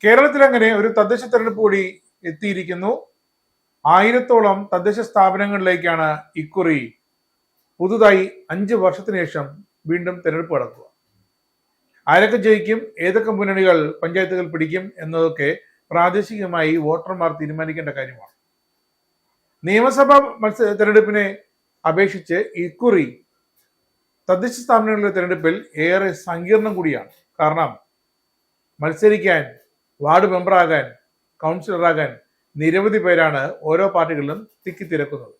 കേരളത്തിൽ അങ്ങനെ ഒരു തദ്ദേശ തെരഞ്ഞെടുപ്പ് കൂടി എത്തിയിരിക്കുന്നു. 1000-ഓളം തദ്ദേശ സ്ഥാപനങ്ങളിലേക്കാണ് ഇക്കുറി പുതുതായി 5 വർഷത്തിന് ശേഷം വീണ്ടും തെരഞ്ഞെടുപ്പ് നടക്കുക. ആരൊക്കെ ജയിക്കും, ഏതൊക്കെ മുന്നണികൾ പഞ്ചായത്തുകൾ പിടിക്കും എന്നതൊക്കെ പ്രാദേശികമായി വോട്ടർമാർ തീരുമാനിക്കേണ്ട കാര്യമാണ്. നിയമസഭാ തെരഞ്ഞെടുപ്പിനെ അപേക്ഷിച്ച് ഇക്കുറി തദ്ദേശ സ്ഥാപനങ്ങളുടെ തെരഞ്ഞെടുപ്പിൽ ഏറെ സങ്കീർണം കൂടിയാണ്. കാരണം മത്സരിക്കാൻ, വാർഡ് മെമ്പറാകാൻ, കൗൺസിലറാകാൻ നിരവധി പേരാണ് ഓരോ പാർട്ടികളിലും തിക്കിത്തിരക്കുന്നത്.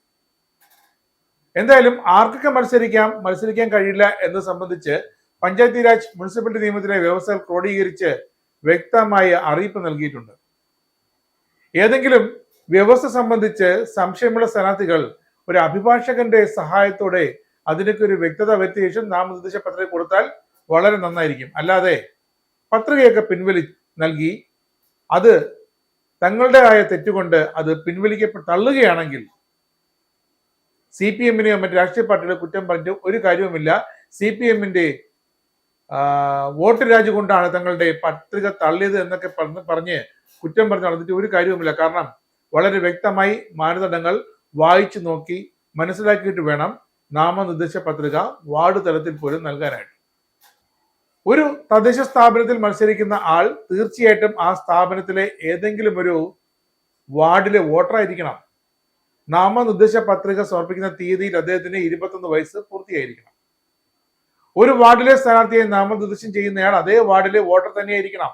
എന്തായാലും ആർക്കൊക്കെ മത്സരിക്കാൻ കഴിയില്ല എന്നത് സംബന്ധിച്ച് പഞ്ചായത്തി രാജ് മുനിസിപ്പാലിറ്റി നിയമത്തിലെ വ്യവസ്ഥകൾ ക്രോഡീകരിച്ച് വ്യക്തമായ അറിയിപ്പ് നൽകിയിട്ടുണ്ട്. ഏതെങ്കിലും വ്യവസ്ഥ സംബന്ധിച്ച് സംശയമുള്ള സ്ഥാനാർത്ഥികൾ ഒരു അഭിഭാഷകന്റെ സഹായത്തോടെ അതിനൊക്കെ ഒരു വ്യക്തത വരുത്തിയ ശേഷം നാമനിർദ്ദേശ പത്രിക കൊടുത്താൽ വളരെ നന്നായിരിക്കും. അല്ലാതെ പത്രികയൊക്കെ നൽകി അത് തങ്ങളുടേതായ തെറ്റുകൊണ്ട് അത് തള്ളുകയാണെങ്കിൽ CPM-നെയോ മറ്റ് രാഷ്ട്രീയ പാർട്ടികളെ കുറ്റം പറഞ്ഞിട്ട് ഒരു കാര്യവുമില്ല. CPM-ന്റെ വോട്ട് രാജ് കൊണ്ടാണ് തങ്ങളുടെ പത്രിക തള്ളിയത് എന്നൊക്കെ പറഞ്ഞ് കുറ്റം പറഞ്ഞ് നടന്നിട്ട് ഒരു കാര്യവുമില്ല. കാരണം വളരെ വ്യക്തമായി മാനദണ്ഡങ്ങൾ വായിച്ചു നോക്കി മനസ്സിലാക്കിയിട്ട് വേണം നാമനിർദ്ദേശ പത്രിക വാർഡ് തലത്തിൽ പോലും നൽകാനായിട്ട്. ഒരു തദ്ദേശ സ്ഥാപനത്തിൽ മത്സരിക്കുന്ന ആൾ തീർച്ചയായിട്ടും ആ സ്ഥാപനത്തിലെ ഏതെങ്കിലും ഒരു വാർഡിലെ വോട്ടറായിരിക്കണം. നാമനിർദ്ദേശ പത്രിക സമർപ്പിക്കുന്ന തീയതിയിൽ അദ്ദേഹത്തിന് 21 വയസ്സ് പൂർത്തിയായിരിക്കണം. ഒരു വാർഡിലെ സ്ഥാനാർത്ഥിയെ നാമനിർദ്ദേശം ചെയ്യുന്നയാൾ അതേ വാർഡിലെ വോട്ടർ തന്നെയായിരിക്കണം.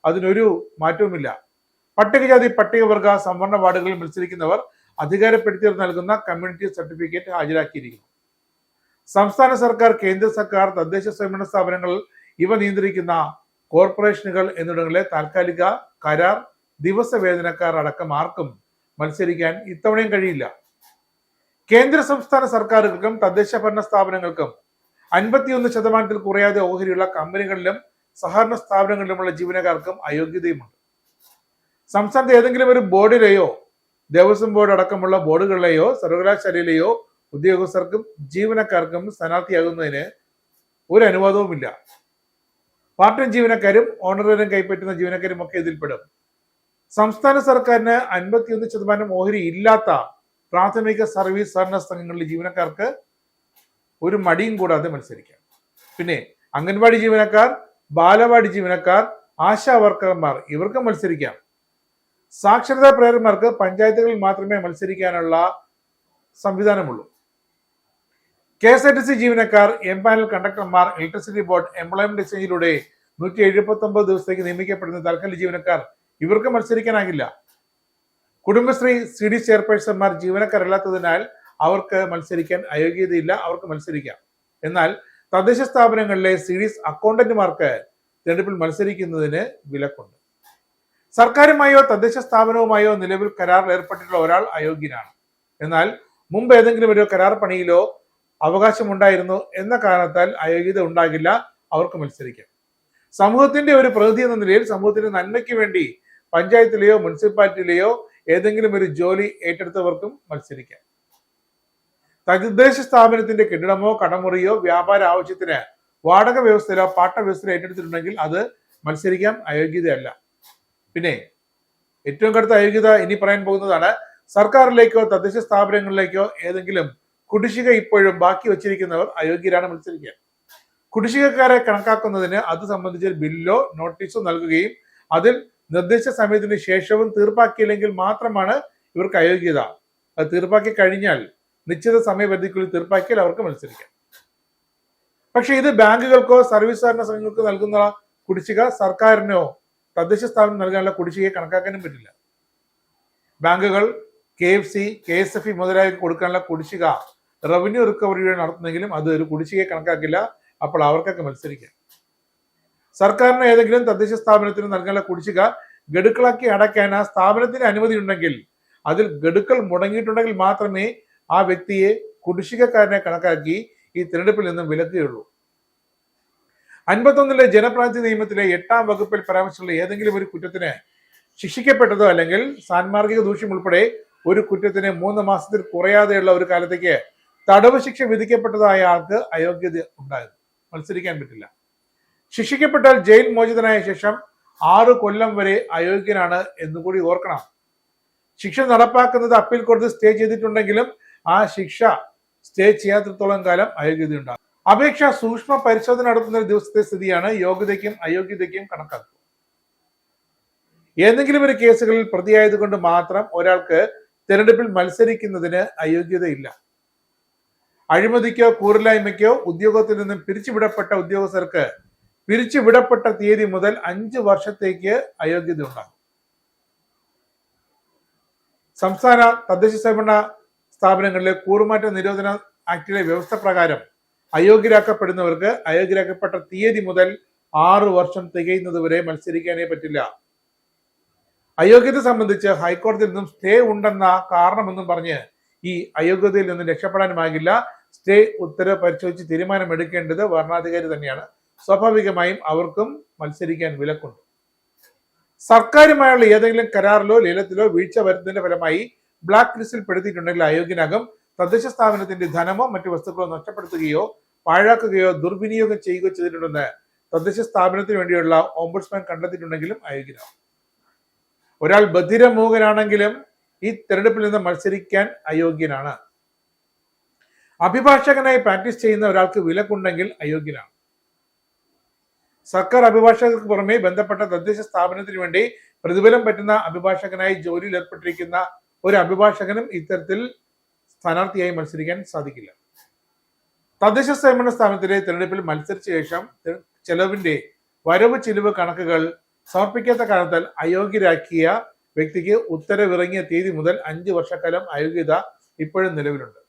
അതിനൊരു മാറ്റവുമില്ല. പട്ടികജാതി, പട്ടികവർഗ, സംവരണ വാർഡുകളിൽ മത്സരിക്കുന്നവർ അധികാരപ്പെടുത്തിയവർ നൽകുന്ന കമ്മ്യൂണിറ്റി സർട്ടിഫിക്കറ്റ് ഹാജരാക്കിയിരിക്കുന്നു. സംസ്ഥാന സർക്കാർ, കേന്ദ്ര സർക്കാർ, തദ്ദേശ സ്വയംഭരണ സ്ഥാപനങ്ങൾ ഇവ നിയന്ത്രിക്കുന്ന കോർപ്പറേഷനുകൾ എന്നിവിടങ്ങളിലെ താൽക്കാലിക, കരാർ, ദിവസ വേതനക്കാർ അടക്കം ആർക്കും മത്സരിക്കാൻ ഇത്തവണയും കഴിയില്ല. കേന്ദ്ര സംസ്ഥാന സർക്കാരുകൾക്കും തദ്ദേശ ഭരണ സ്ഥാപനങ്ങൾക്കും 51% കുറയാതെ ഓഹരിയുള്ള കമ്പനികളിലും സഹകരണ സ്ഥാപനങ്ങളിലുമുള്ള ജീവനക്കാർക്കും അയോഗ്യതയുമുണ്ട്. സംസ്ഥാനത്ത് ഏതെങ്കിലും ഒരു ബോർഡിലെയോ ദേവസ്വം ബോർഡ് അടക്കമുള്ള ബോർഡുകളിലെയോ സർവകലാശാലയിലെയോ ഉദ്യോഗസ്ഥർക്കും ജീവനക്കാർക്കും സ്ഥാനാർത്ഥിയാകുന്നതിന് ഒരു അനുവാദവുമില്ല. പാർട്ട് ടൈം ജീവനക്കാരും ഓണറേറിയം കൈപ്പറ്റുന്ന ജീവനക്കാരും ഒക്കെ ഇതിൽപ്പെടും. സംസ്ഥാന സർക്കാരിന് 51% ഓഹരി ഇല്ലാത്ത പ്രാഥമിക സർവീസ് സഹകരണ സംഘങ്ങളിലെ ജീവനക്കാർക്ക് ഒരു മടിയും കൂടാതെ മത്സരിക്കാം. പിന്നെ അംഗൻവാടി ജീവനക്കാർ, ബാലവാടി ജീവനക്കാർ, ആശാ വർക്കർമാർ ഇവർക്ക് മത്സരിക്കാം. സാക്ഷരതാ പ്രേരകന്മാർക്ക് പഞ്ചായത്തുകളിൽ മാത്രമേ മത്സരിക്കാനുള്ള സംവിധാനമുള്ളൂ. KSRTC ജീവനക്കാർ, എംപാനൽ കണ്ടക്ടർമാർ, ഇലക്ട്രിസിറ്റി ബോർഡ് എംപ്ലോയ്മെന്റ് എക്സ്ചേഞ്ചിലൂടെ 179 ദിവസത്തേക്ക് നിയമിക്കപ്പെടുന്ന താൽക്കാലിക ജീവനക്കാർ ഇവർക്ക് മത്സരിക്കാനാകില്ല. കുടുംബശ്രീ CD ചെയർപേഴ്സൺമാർ ജീവനക്കാരല്ലാത്തതിനാൽ അവർക്ക് മത്സരിക്കാൻ അയോഗ്യതയില്ല, അവർക്ക് മത്സരിക്കാം. എന്നാൽ തദ്ദേശ സ്ഥാപനങ്ങളിലെ CDS അക്കൗണ്ടന്റുമാർക്ക് തെരഞ്ഞെടുപ്പിൽ മത്സരിക്കുന്നതിന് വിലക്കുണ്ട്. സർക്കാരുമായോ തദ്ദേശ സ്ഥാപനവുമായോ നിലവിൽ കരാറിൽ ഏർപ്പെട്ടിട്ടുള്ള ഒരാൾ അയോഗ്യനാണ്. എന്നാൽ മുമ്പ് ഏതെങ്കിലും ഒരു കരാർ പണിയിലോ അവകാശമുണ്ടായിരുന്നു എന്ന കാരണത്താൽ അയോഗ്യത ഉണ്ടാകില്ല, അവർക്ക് മത്സരിക്കാം. സമൂഹത്തിന്റെ ഒരു പ്രതിനിധി എന്ന നിലയിൽ സമൂഹത്തിന്റെ നന്മയ്ക്ക് വേണ്ടി പഞ്ചായത്തിലെയോ മുനിസിപ്പാലിറ്റിയിലെയോ ഏതെങ്കിലും ഒരു ജോലി ഏറ്റെടുത്തവർക്കും മത്സരിക്കാം. തദ്ദേശ സ്ഥാപനത്തിന്റെ കെട്ടിടമോ കടമുറിയോ വ്യാപാര ആവശ്യത്തിന് വാടക വ്യവസ്ഥയിലോ പാട്ട വ്യവസ്ഥയിലോ ഏറ്റെടുത്തിട്ടുണ്ടെങ്കിൽ അത് മത്സരിക്കാം, അയോഗ്യതയല്ല. പിന്നെ ഏറ്റവും കടുത്ത അയോഗ്യത ഇനി പറയാൻ പോകുന്നതാണ്. സർക്കാരിലേക്കോ തദ്ദേശ സ്ഥാപനങ്ങളിലേക്കോ ഏതെങ്കിലും കുടിശ്ശിക ഇപ്പോഴും ബാക്കി വച്ചിരിക്കുന്നവർ അയോഗ്യരാണ് മത്സരിക്കാൻ. കുടിശ്ശികക്കാരെ കണക്കാക്കുന്നതിന് അത് സംബന്ധിച്ച് ബില്ലോ നോട്ടീസോ നൽകുകയും അതിൽ നിർദ്ദിഷ്ട സമയത്തിന് ശേഷവും തീർപ്പാക്കിയില്ലെങ്കിൽ മാത്രമാണ് ഇവർക്ക് അയോഗ്യത. അത് തീർപ്പാക്കി കഴിഞ്ഞാൽ നിശ്ചിത സമയപരിധിക്കുള്ളിൽ തീർപ്പാക്കിയാൽ അവർക്ക് മത്സരിക്കാം. പക്ഷെ ഇത് ബാങ്കുകൾക്കോ സർവീസ് സഹകരണ സംഘങ്ങൾക്കോ നൽകുന്ന കുടിശ്ശിക സർക്കാരിനോ തദ്ദേശ സ്ഥാപനം നൽകാനുള്ള കുടിശ്ശികയെ കണക്കാക്കാനും പറ്റില്ല. ബാങ്കുകൾ, KFC, KSFE മുതലായ കൊടുക്കാനുള്ള കുടിശ്ശിക റവന്യൂ റിക്കവറിയുടെ നടത്തുന്നെങ്കിലും അത് ഒരു കുടിശ്ശികയെ കണക്കാക്കില്ല. അപ്പോൾ അവർക്കൊക്കെ മത്സരിക്കാം. സർക്കാരിന് ഏതെങ്കിലും തദ്ദേശ സ്ഥാപനത്തിന് നൽകാനുള്ള കുടിശ്ശിക ഗഡുക്കളാക്കി അടയ്ക്കാൻ ആ സ്ഥാപനത്തിന് അനുമതി ഉണ്ടെങ്കിൽ, അതിൽ ഗഡുക്കൾ മുടങ്ങിയിട്ടുണ്ടെങ്കിൽ മാത്രമേ ആ വ്യക്തിയെ കുടിശ്ശികക്കാരനെ കണക്കാക്കി ഈ തിരഞ്ഞെടുപ്പിൽ നിന്നും വിലക്കുകയുള്ളൂ. 51 ജനപ്രാതിനിധ്യ നിയമത്തിലെ 8ാം വകുപ്പിൽ പരാമർശിച്ചുള്ള ഏതെങ്കിലും ഒരു കുറ്റത്തിന് ശിക്ഷിക്കപ്പെട്ടതോ അല്ലെങ്കിൽ സാൻമാർഗിക ദൂഷ്യം ഉൾപ്പെടെ ഒരു കുറ്റത്തിന് 3 മാസത്തിൽ കുറയാതെയുള്ള ഒരു കാലത്തേക്ക് തടവ് ശിക്ഷ വിധിക്കപ്പെട്ടതായ ആൾക്ക് അയോഗ്യത ഉണ്ടാകും, മത്സരിക്കാൻ പറ്റില്ല. ശിക്ഷിക്കപ്പെട്ടാൽ ജയിൽ മോചിതനായ ശേഷം 6 കൊല്ലം വരെ അയോഗ്യനാണ് എന്നുകൂടി ഓർക്കണം. ശിക്ഷ നടപ്പാക്കുന്നത് അപ്പീൽ കോടതി സ്റ്റേ ചെയ്തിട്ടുണ്ടെങ്കിലും ആ ശിക്ഷ സ്റ്റേ ചെയ്യാത്തിടത്തോളം കാലം അയോഗ്യതയുണ്ടാകും. അപേക്ഷ സൂക്ഷ്മ പരിശോധന നടത്തുന്ന ഒരു ദിവസത്തെ സ്ഥിതിയാണ് യോഗ്യതയ്ക്കും അയോഗ്യതയ്ക്കും കണക്കാക്കുക. ഏതെങ്കിലും ഒരു കേസുകളിൽ പ്രതിയായതുകൊണ്ട് മാത്രം ഒരാൾക്ക് തെരഞ്ഞെടുപ്പിൽ മത്സരിക്കുന്നതിന് അയോഗ്യതയില്ല. അഴിമതിക്കോ കൂറില്ലായ്മയ്ക്കോ ഉദ്യോഗത്തിൽ നിന്നും പിരിച്ചുവിടപ്പെട്ട ഉദ്യോഗസ്ഥർക്ക് പിരിച്ചുവിടപ്പെട്ട തീയതി മുതൽ 5 വർഷത്തേക്ക് അയോഗ്യത ഉണ്ടാകും. സംസ്ഥാന തദ്ദേശ സ്വയംഭരണ സ്ഥാപനങ്ങളിലെ കൂറുമാറ്റ നിരോധന ആക്ടിലെ വ്യവസ്ഥ പ്രകാരം അയോഗ്യരാക്കപ്പെടുന്നവർക്ക് അയോഗ്യരാക്കപ്പെട്ട തീയതി മുതൽ 6 വർഷം തികയുന്നതുവരെ മത്സരിക്കാനേ പറ്റില്ല. അയോഗ്യത സംബന്ധിച്ച് ഹൈക്കോടതിയിൽ നിന്നും സ്റ്റേ ഉണ്ടെന്ന കാരണമെന്നും പറഞ്ഞ് ഈ അയോഗ്യതയിൽ നിന്നും രക്ഷപ്പെടാനുമാകില്ല. സ്റ്റേ ഉത്തരവ് പരിശോധിച്ച് തീരുമാനമെടുക്കേണ്ടത് വരണാധികാരി തന്നെയാണ്. സ്വാഭാവികമായും അവർക്കും മത്സരിക്കാൻ വിലക്കുണ്ട്. സർക്കാരുമായുള്ള ഏതെങ്കിലും കരാറിലോ ലേലത്തിലോ വീഴ്ച വരുന്നതിന്റെ ഫലമായി ബ്ലാക്ക് ലിസ്റ്റിൽ പെടുത്തിയിട്ടുണ്ടെങ്കിൽ അയോഗ്യനാകും. തദ്ദേശ സ്ഥാപനത്തിന്റെ ധനമോ മറ്റു വസ്തുക്കളോ നഷ്ടപ്പെടുത്തുകയോ പാഴാക്കുകയോ ദുർവിനിയോഗം ചെയ്യുകയോ ചെയ്തിട്ടുണ്ടെന്ന് തദ്ദേശ സ്ഥാപനത്തിന് വേണ്ടിയുള്ള ഓംബുഡ്സ്മാൻ കണ്ടെത്തിയിട്ടുണ്ടെങ്കിലും അയോഗ്യനാകും. ഒരാൾ ബധിരമൂകനാണെങ്കിലും ഈ തെരഞ്ഞെടുപ്പിൽ നിന്ന് മത്സരിക്കാൻ അയോഗ്യനാണ്. അഭിഭാഷകനായി പ്രാക്ടീസ് ചെയ്യുന്ന ഒരാൾക്ക് വിലക്കുണ്ടെങ്കിൽ അയോഗ്യനാണ്. സർക്കാർ അഭിഭാഷകർക്ക് പുറമെ ബന്ധപ്പെട്ട തദ്ദേശ സ്ഥാപനത്തിന് വേണ്ടി പ്രതിഫലം പറ്റുന്ന അഭിഭാഷകനായി ജോലിയിൽ ഏർപ്പെട്ടിരിക്കുന്ന ഒരു അഭിഭാഷകനും ഇത്തരത്തിൽ സ്ഥാനാർത്ഥിയായി മത്സരിക്കാൻ സാധിക്കില്ല. തദ്ദേശ സ്വയംഭരണ സ്ഥാപനത്തിലെ തെരഞ്ഞെടുപ്പിൽ മത്സരിച്ച ശേഷം ചെലവിന്റെ വരവ് ചിലവ് കണക്കുകൾ സമർപ്പിക്കാത്ത കാരണത്താൽ അയോഗ്യരാക്കിയ വ്യക്തിക്ക് ഉത്തരവിറങ്ങിയ തീയതി മുതൽ 5 വർഷക്കാലം അയോഗ്യത ഇപ്പോഴും നിലവിലുണ്ട്.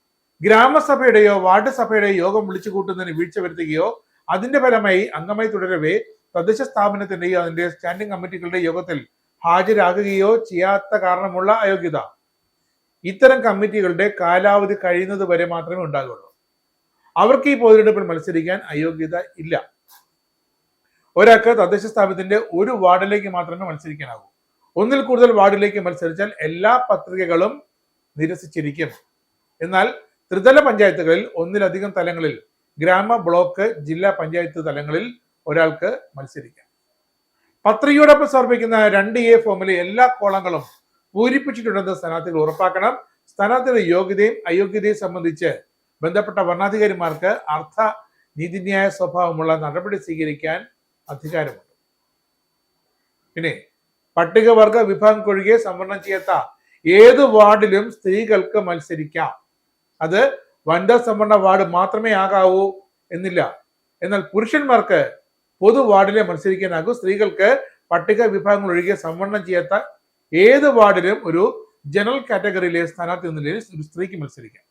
ഗ്രാമസഭയുടെയോ വാർഡ് സഭയുടെയോ യോഗം വിളിച്ചു കൂട്ടുന്നതിന് വീഴ്ച വരുത്തുകയോ അതിന്റെ ഫലമായി അംഗമായി തുടരവേ തദ്ദേശ സ്ഥാപനത്തിന്റെയോ അതിന്റെ സ്റ്റാൻഡിംഗ് കമ്മിറ്റികളുടെ യോഗത്തിൽ ഹാജരാകുകയോ ചെയ്യാത്ത കാരണമുള്ള അയോഗ്യത ഇത്തരം കമ്മിറ്റികളുടെ കാലാവധി കഴിയുന്നത് വരെ മാത്രമേ ഉണ്ടാകുള്ളൂ. അവർക്ക് ഈ പൊതുതെരഞ്ഞെടുപ്പിൽ മത്സരിക്കാൻ അയോഗ്യത ഇല്ല. ഒരാൾക്ക് തദ്ദേശ സ്ഥാപനത്തിന്റെ ഒരു വാർഡിലേക്ക് മാത്രമേ മത്സരിക്കാനാകൂ. ഒന്നിൽ കൂടുതൽ വാർഡിലേക്ക് മത്സരിച്ചാൽ എല്ലാ പത്രികകളും നിരസിച്ചിരിക്കും. എന്നാൽ ത്രിതല പഞ്ചായത്തുകളിൽ ഒന്നിലധികം തലങ്ങളിൽ ഗ്രാമ, ബ്ലോക്ക്, ജില്ലാ പഞ്ചായത്ത് തലങ്ങളിൽ ഒരാൾക്ക് മത്സരിക്കാം. പത്രികയോടൊപ്പം സമർപ്പിക്കുന്ന 2A ഫോമിലെ എല്ലാ കോളങ്ങളും പൂരിപ്പിച്ചിട്ടുണ്ടെന്ന് സ്ഥാനാർത്ഥികൾ ഉറപ്പാക്കണം. സ്ഥാനാർത്ഥിയുടെ യോഗ്യതയും അയോഗ്യതയും സംബന്ധിച്ച് ബന്ധപ്പെട്ട വരണാധികാരിമാർക്ക് അർത്ഥ നീതിന്യായ സ്വഭാവമുള്ള നടപടി സ്വീകരിക്കാൻ അധികാരമുണ്ട്. പിന്നെ പട്ടികവർഗ വിഭാഗങ്ങൾക്കൊഴികെ സംവരണം ചെയ്യാത്ത ഏത് വാർഡിലും സ്ത്രീകൾക്ക് മത്സരിക്കാം. അത് വനിതാ സംവരണ വാർഡ് മാത്രമേ ആകാവൂ എന്നില്ല. എന്നാൽ പുരുഷന്മാർക്ക് പൊതു വാർഡിലെ മത്സരിക്കാനാകൂ. സ്ത്രീകൾക്ക് പട്ടിക വിഭാഗങ്ങൾ ഒഴികെ സംവരണം ചെയ്യാത്ത ഏത് വാർഡിലും ഒരു ജനറൽ കാറ്റഗറിയിലെ സ്ഥാനാർത്ഥി എന്ന നിലയിൽ ഒരു സ്ത്രീക്ക് മത്സരിക്കാം.